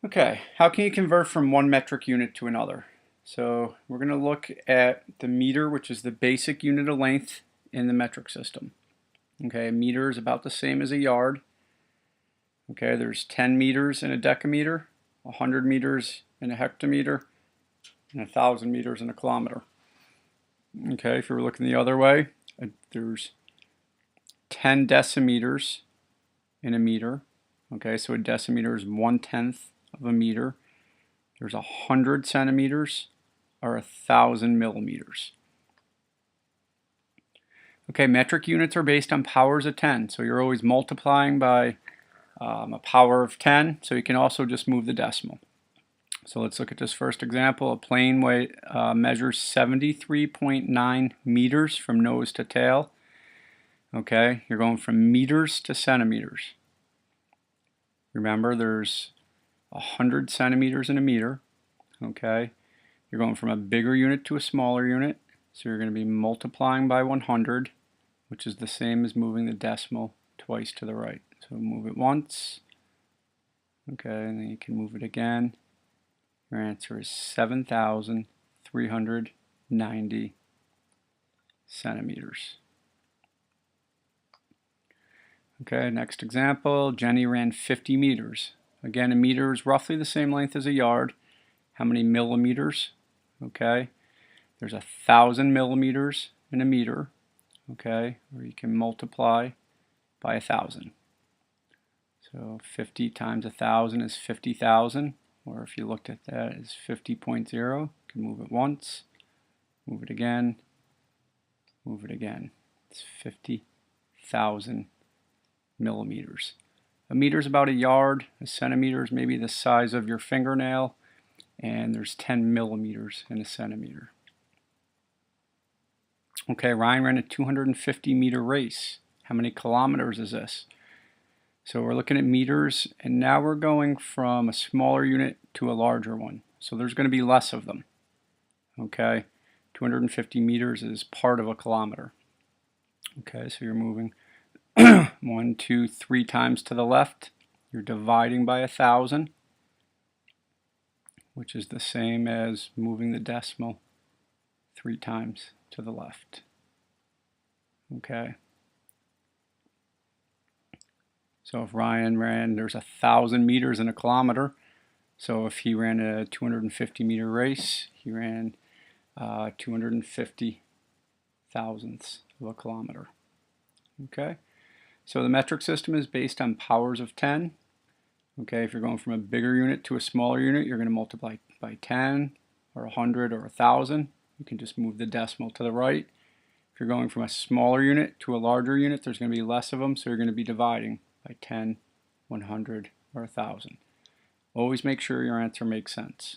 Okay, how can you convert from one metric unit to another? So we're going to look at the meter, which is the basic unit of length in the metric system. Okay, a meter is about the same as a yard. Okay, there's 10 meters in a decameter, 100 meters in a hectometer, and 1,000 meters in a kilometer. Okay, if you're looking the other way, there's 10 decimeters in a meter. Okay, so a decimeter is 1/10 of a meter. There's 100 centimeters or 1,000 millimeters. Okay, metric units are based on powers of 10, so you're always multiplying by a power of 10, so you can also just move the decimal. So let's look at this first example. A plane measures 73.9 meters from nose to tail. Okay, you're going from meters to centimeters. Remember, there's 100 centimeters in a meter. Okay, you're going from a bigger unit to a smaller unit, so you're going to be multiplying by 100, which is the same as moving the decimal twice to the right. So move it once, okay, and then you can move it again. Your answer is 7,390 centimeters. Okay, next example, Jenny ran 50 meters. Again, a meter is roughly the same length as a yard. How many millimeters? Okay, there's 1,000 millimeters in a meter. Okay, or you can multiply by 1,000. So 50 times 1,000 is 50,000, or if you looked at that as 50.0, you can move it once, move it again, move it again. It's 50,000 millimeters. A meter is about a yard, a centimeter is maybe the size of your fingernail, and there's 10 millimeters in a centimeter. Okay, Ryan ran a 250 meter race. How many kilometers is this? So we're looking at meters, and now we're going from a smaller unit to a larger one. So there's going to be less of them. Okay, 250 meters is part of a kilometer. Okay, so you're moving 1, 2, 3 times to the left. You're dividing by 1,000, which is the same as moving the decimal 3 times to the left. Okay. So if Ryan ran, there's 1,000 meters in a kilometer. So if he ran a 250 meter race, he ran 250 thousandths of a kilometer. Okay. So the metric system is based on powers of 10. Okay, if you're going from a bigger unit to a smaller unit, you're going to multiply by 10 or 100 or 1,000. You can just move the decimal to the right. If you're going from a smaller unit to a larger unit, there's going to be less of them, so you're going to be dividing by 10, 100, or 1,000. Always make sure your answer makes sense.